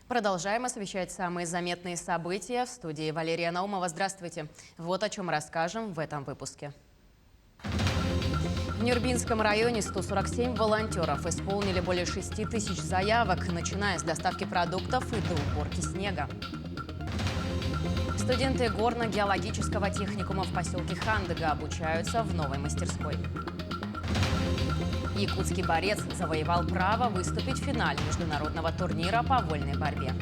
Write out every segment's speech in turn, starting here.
Продолжаем освещать самые заметные события. В студии Валерия Наумова. Здравствуйте. Вот о чем расскажем в этом выпуске. В Нюрбинском районе 147 волонтеров исполнили более 6 тысяч заявок, начиная с доставки продуктов и до уборки снега. Студенты горно-геологического техникума в поселке Хандыга обучаются в новой мастерской. Якутский борец завоевал право выступить в финале международного турнира по вольной борьбе.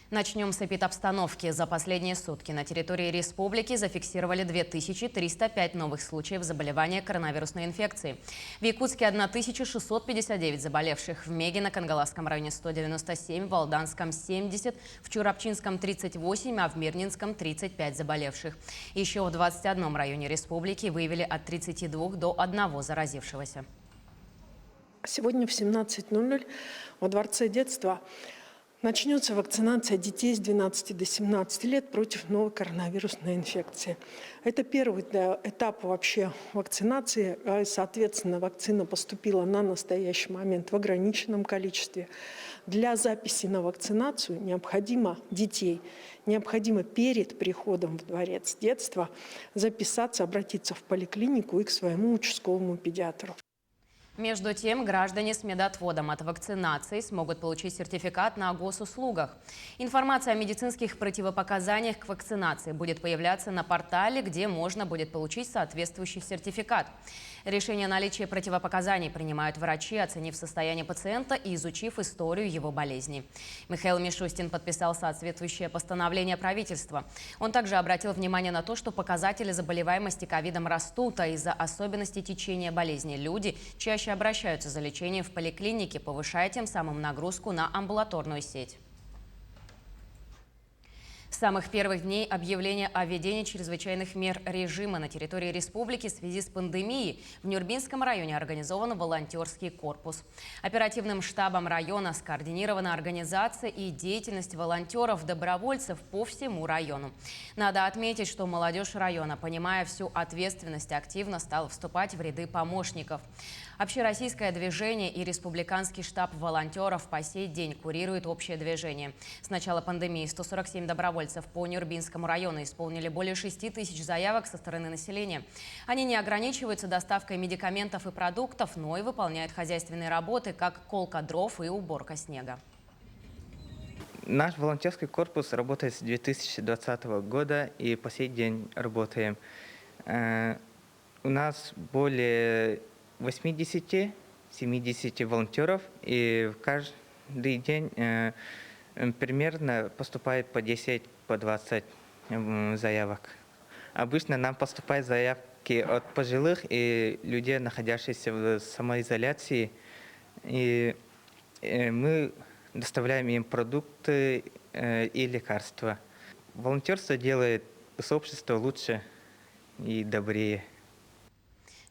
Начнем с эпидобстановки. За последние сутки на территории республики зафиксировали 2305 новых случаев заболевания коронавирусной инфекцией. В Якутске 1659 заболевших, в Мегино-Кангаласском районе 197, в Алданском 70, в Чурапчинском 38, а в Мирнинском 35 заболевших. Еще в 21 районе республики выявили от 32 до 1 заразившегося. Сегодня в 17:00 во Дворце детства начнется вакцинация детей с 12 до 17 лет против новой коронавирусной инфекции. Это первый этап вообще вакцинации. Соответственно, вакцина поступила на настоящий момент в ограниченном количестве. Для записи на вакцинацию необходимо перед приходом в Дворец детства записаться, обратиться в поликлинику и к своему участковому педиатру. Между тем, граждане с медотводом от вакцинации смогут получить сертификат на госуслугах. Информация о медицинских противопоказаниях к вакцинации будет появляться на портале, где можно будет получить соответствующий сертификат. Решение о наличии противопоказаний принимают врачи, оценив состояние пациента и изучив историю его болезни. Михаил Мишустин подписал соответствующее постановление правительства. Он также обратил внимание на то, что показатели заболеваемости ковидом растут, а из-за особенностей течения болезни люди чаще обращаются за лечением в поликлинике, повышая тем самым нагрузку на амбулаторную сеть. С самых первых дней объявления о введении чрезвычайных мер режима на территории республики в связи с пандемией в Нюрбинском районе организован волонтерский корпус. Оперативным штабом района скоординирована организация и деятельность волонтеров-добровольцев по всему району. Надо отметить, что молодежь района, понимая всю ответственность, активно стала вступать в ряды помощников. Общероссийское движение и республиканский штаб волонтеров по сей день курируют общее движение. С начала пандемии 147 добровольцев по Нюрбинскому району исполнили более 6 тысяч заявок со стороны населения. Они не ограничиваются доставкой медикаментов и продуктов, но и выполняют хозяйственные работы, как колка дров и уборка снега. Наш волонтерский корпус работает с 2020 года и по сей день работаем. У нас более 80-70 волонтеров, и каждый день примерно поступает по 10-20 заявок. Обычно нам поступают заявки от пожилых и людей, находящихся в самоизоляции, и мы доставляем им продукты и лекарства. Волонтерство делает сообщество лучше и добрее.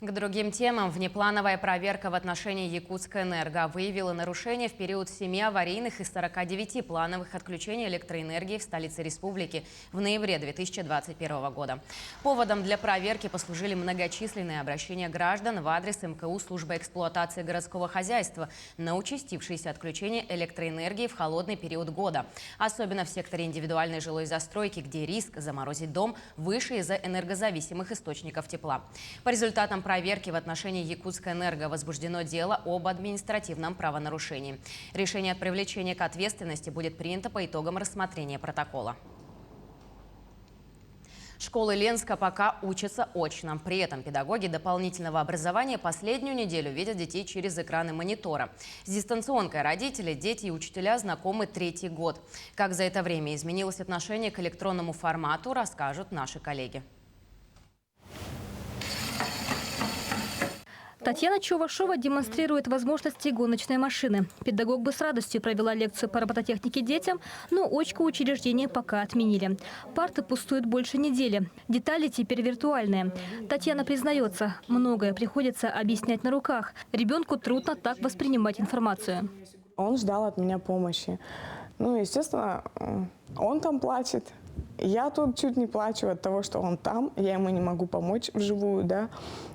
К другим темам. Внеплановая проверка в отношении Якутскэнерго выявила нарушения в период 7 аварийных и 49 плановых отключений электроэнергии в столице республики в ноябре 2021 года. Поводом для проверки послужили многочисленные обращения граждан в адрес МКУ службы эксплуатации городского хозяйства на участившиеся отключения электроэнергии в холодный период года. Особенно в секторе индивидуальной жилой застройки, где риск заморозить дом выше из-за энергозависимых источников тепла. По результатам проверки в отношении Якутскэнерго возбуждено дело об административном правонарушении. Решение о привлечении к ответственности будет принято по итогам рассмотрения протокола. Школы Ленска пока учатся очно. При этом педагоги дополнительного образования последнюю неделю видят детей через экраны монитора. С дистанционкой родители, дети и учителя знакомы 3-й год. Как за это время изменилось отношение к электронному формату, расскажут наши коллеги. Татьяна Чувашова демонстрирует возможности гоночной машины. Педагог бы с радостью провела лекцию по робототехнике детям, но очко учреждения пока отменили. Парты пустуют больше недели. Детали теперь виртуальные. Татьяна признается, многое приходится объяснять на руках. Ребенку трудно так воспринимать информацию. Он ждал от меня помощи. Ну, естественно, он там плачет. Я тут чуть не плачу от того, что он там, я ему не могу помочь вживую, да.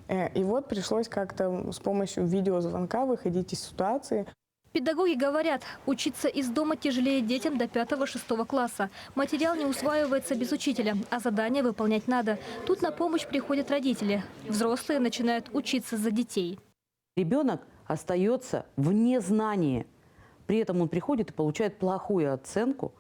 И вот пришлось как-то с помощью видеозвонка выходить из ситуации. Педагоги говорят, учиться из дома тяжелее детям до 5-6 класса. Материал не усваивается без учителя, а задания выполнять надо. Тут на помощь приходят родители. Взрослые начинают учиться за детей. Ребенок остается в незнании. При этом он приходит и получает плохую оценку.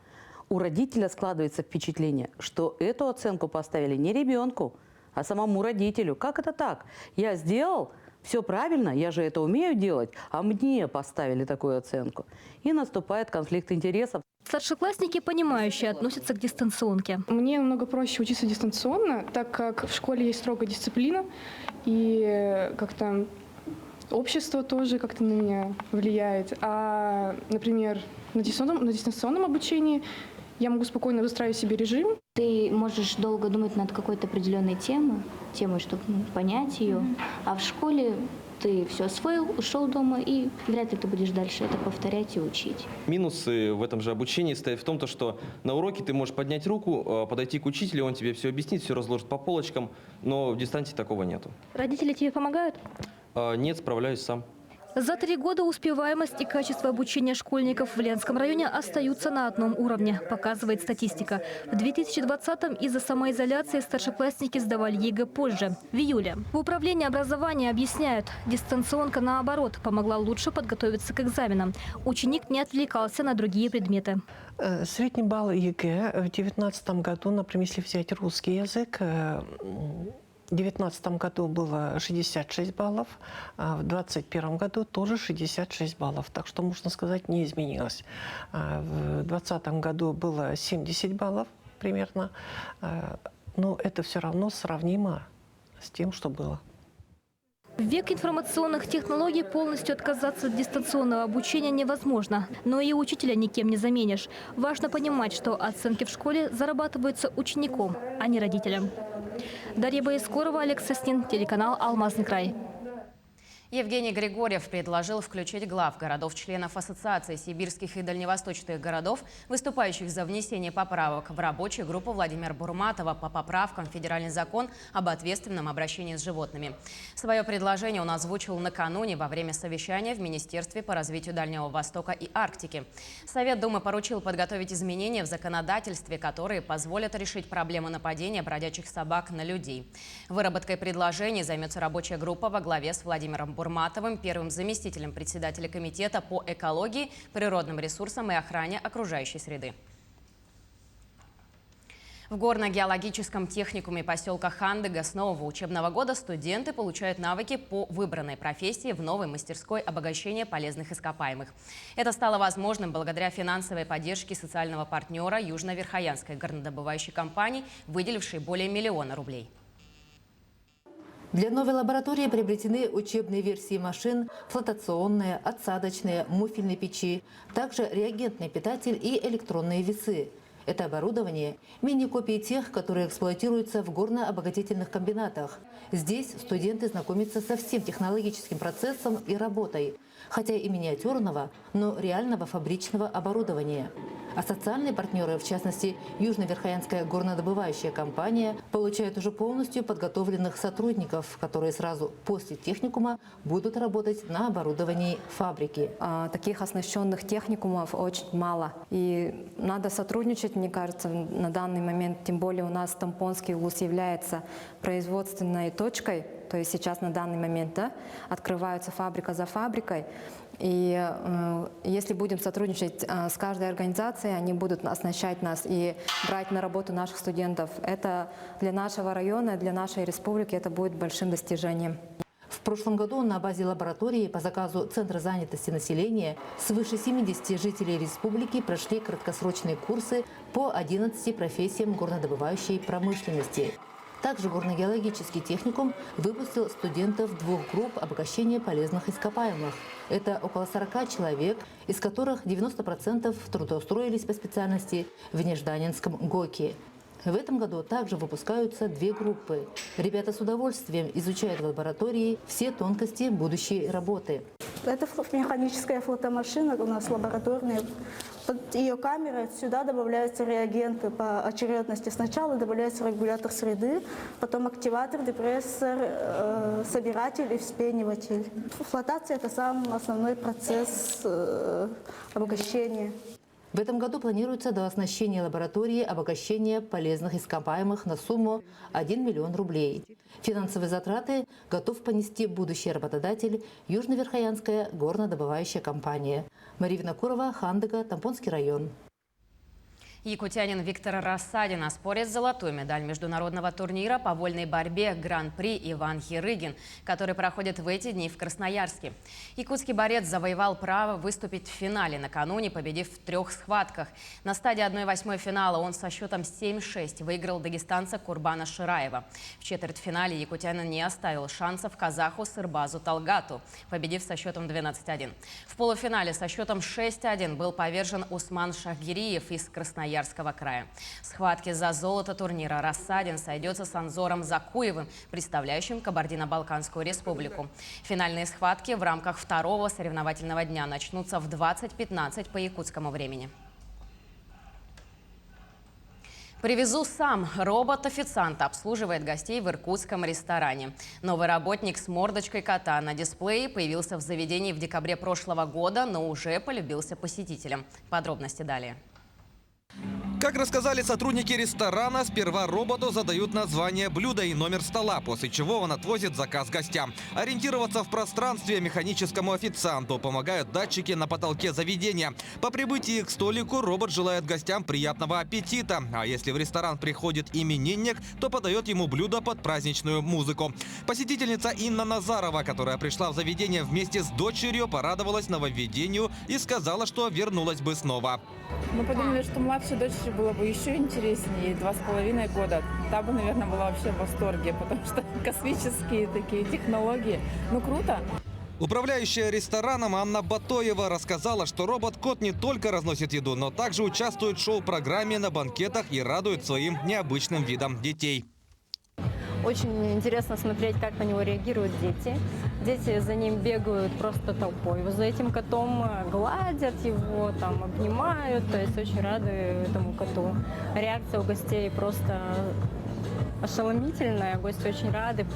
У родителя складывается впечатление, что эту оценку поставили не ребенку, а самому родителю. Как это так? Я сделал все правильно, я же это умею делать, а мне поставили такую оценку. И наступает конфликт интересов. Старшеклассники, понимающие, относятся к дистанционке. Мне намного проще учиться дистанционно, так как в школе есть строгая дисциплина, и как-то общество тоже как-то на меня влияет. А, например, на дистанционном обучении я могу спокойно выстраивать себе режим. Ты можешь долго думать над какой-то определенной темой, чтобы понять ее, а в школе ты все освоил, ушел дома, и вряд ли ты будешь дальше это повторять и учить. Минусы в этом же обучении стоят в том, что на уроке ты можешь поднять руку, подойти к учителю, он тебе все объяснит, все разложит по полочкам, но в дистанции такого нету. Родители тебе помогают? Нет, справляюсь сам. За 3 года успеваемость и качество обучения школьников в Ленском районе остаются на одном уровне, показывает статистика. В 2020-м из-за самоизоляции старшеклассники сдавали ЕГЭ позже, в июле. В управлении образования объясняют, дистанционка, наоборот, помогла лучше подготовиться к экзаменам. Ученик не отвлекался на другие предметы. Средний балл ЕГЭ в 2019 году, например, если взять русский язык, в 2019 году было 66 баллов, а в 2021 году тоже 66 баллов. Так что, можно сказать, не изменилось. В 2020 году было 70 баллов примерно, но это все равно сравнимо с тем, что было. В век информационных технологий полностью отказаться от дистанционного обучения невозможно. Но и учителя никем не заменишь. Важно понимать, что оценки в школе зарабатываются учеником, а не родителям. Дарья Боискорова, Олег Соснин, телеканал «Алмазный край». Евгений Григорьев предложил включить глав городов-членов Ассоциации сибирских и дальневосточных городов, выступающих за внесение поправок в рабочую группу Владимира Бурматова по поправкам в федеральный закон об ответственном обращении с животными. Свое предложение он озвучил накануне во время совещания в Министерстве по развитию Дальнего Востока и Арктики. Совет Думы поручил подготовить изменения в законодательстве, которые позволят решить проблему нападения бродячих собак на людей. Выработкой предложений займется рабочая группа во главе с Владимиром Бурматовым, первым заместителем председателя комитета по экологии, природным ресурсам и охране окружающей среды. В горно-геологическом техникуме поселка Хандыга с нового учебного года студенты получают навыки по выбранной профессии в новой мастерской обогащения полезных ископаемых. Это стало возможным благодаря финансовой поддержке социального партнера Южно-Верхоянской горнодобывающей компании, выделившей более 1 000 000 рублей. Для новой лаборатории приобретены учебные версии машин, флотационные, отсадочные, муфельные печи, также реагентный питатель и электронные весы. Это оборудование – мини-копии тех, которые эксплуатируются в горно-обогатительных комбинатах. Здесь студенты знакомятся со всем технологическим процессом и работой, хотя и миниатюрного, но реального фабричного оборудования. А социальные партнеры, в частности, Южно-Верхоянская горнодобывающая компания, получают уже полностью подготовленных сотрудников, которые сразу после техникума будут работать на оборудовании фабрики. Таких оснащенных техникумов очень мало. И надо сотрудничать, мне кажется, на данный момент. Тем более у нас Тампонский вуз является производственной точкой. То есть сейчас на данный момент открывается фабрика за фабрикой. И если будем сотрудничать с каждой организацией, они будут оснащать нас и брать на работу наших студентов. Это для нашего района, для нашей республики это будет большим достижением. В прошлом году на базе лаборатории по заказу Центра занятости населения свыше 70 жителей республики прошли краткосрочные курсы по 11 профессиям горнодобывающей промышленности. Также горно-геологический техникум выпустил студентов 2 групп обогащения полезных ископаемых. Это около 40 человек, из которых 90% трудоустроились по специальности в Нежданинском ГОКе. В этом году также выпускаются 2 группы. Ребята с удовольствием изучают в лаборатории все тонкости будущей работы. Это механическая фотомашина, у нас лабораторная. Под ее камерой сюда добавляются реагенты по очередности. Сначала добавляется регулятор среды, потом активатор, депрессор, собиратель и вспениватель. Флотация – это самый основной процесс обогащения. В этом году планируется дооснащение лаборатории обогащения полезных ископаемых на сумму 1 миллион рублей. Финансовые затраты готов понести будущий работодатель Южно-Верхоянская горнодобывающая компания. Мария Винокурова, Хандыга, Тампонский район. Якутянин Виктор Рассадин оспорит золотую медаль международного турнира по вольной борьбе Гран-при Иван Хирыгин, который проходит в эти дни в Красноярске. Якутский борец завоевал право выступить в финале накануне, победив в 3 схватках. На стадии 1/8 финала он со счетом 7-6 выиграл дагестанца Курбана Шираева. В четвертьфинале якутянин не оставил шансов казаху Сырбазу Талгату, победив со счетом 12-1. В полуфинале со счетом 6-1 был повержен Усман Шахгириев из Красноярска. Края. В схватке за золото турнира Рассадин сойдется с Анзором Закуевым, представляющим Кабардино-Балкарскую республику. Финальные схватки в рамках 2-го соревновательного дня начнутся в 20:15 по якутскому времени. «Привезу сам». Робот-официант обслуживает гостей в иркутском ресторане. Новый работник с мордочкой кота на дисплее появился в заведении в декабре прошлого года, но уже полюбился посетителям. Подробности далее. Как рассказали сотрудники ресторана, сперва роботу задают название блюда и номер стола, после чего он отвозит заказ гостям. Ориентироваться в пространстве механическому официанту помогают датчики на потолке заведения. По прибытии к столику робот желает гостям приятного аппетита. А если в ресторан приходит именинник, то подает ему блюдо под праздничную музыку. Посетительница Инна Назарова, которая пришла в заведение вместе с дочерью, порадовалась нововведению и сказала, что вернулась бы снова. Мы подумали, что младшей дочери было бы еще интереснее, 2,5 года. Та бы, наверное, была вообще в восторге, потому что космические такие технологии. Ну, круто. Управляющая рестораном Анна Батоева рассказала, что робот-кот не только разносит еду, но также участвует в шоу-программе на банкетах и радует своим необычным видом детей. Очень интересно смотреть, как на него реагируют дети. Дети за ним бегают просто толпой. За этим котом гладят его, там, обнимают. То есть очень рады этому коту. Реакция у гостей просто ошеломительная. Гости очень рады.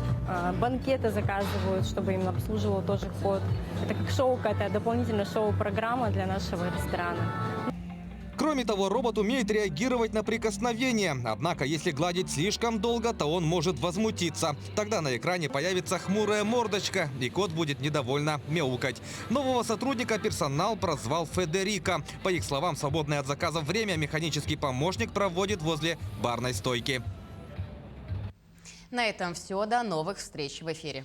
Банкеты заказывают, чтобы им обслуживал тоже кот. Это как шоу, какая-то дополнительная шоу-программа для нашего ресторана. Кроме того, робот умеет реагировать на прикосновение. Однако, если гладить слишком долго, то он может возмутиться. Тогда на экране появится хмурая мордочка, и кот будет недовольно мяукать. Нового сотрудника персонал прозвал Федерико. По их словам, свободное от заказов время механический помощник проводит возле барной стойки. На этом все. До новых встреч в эфире.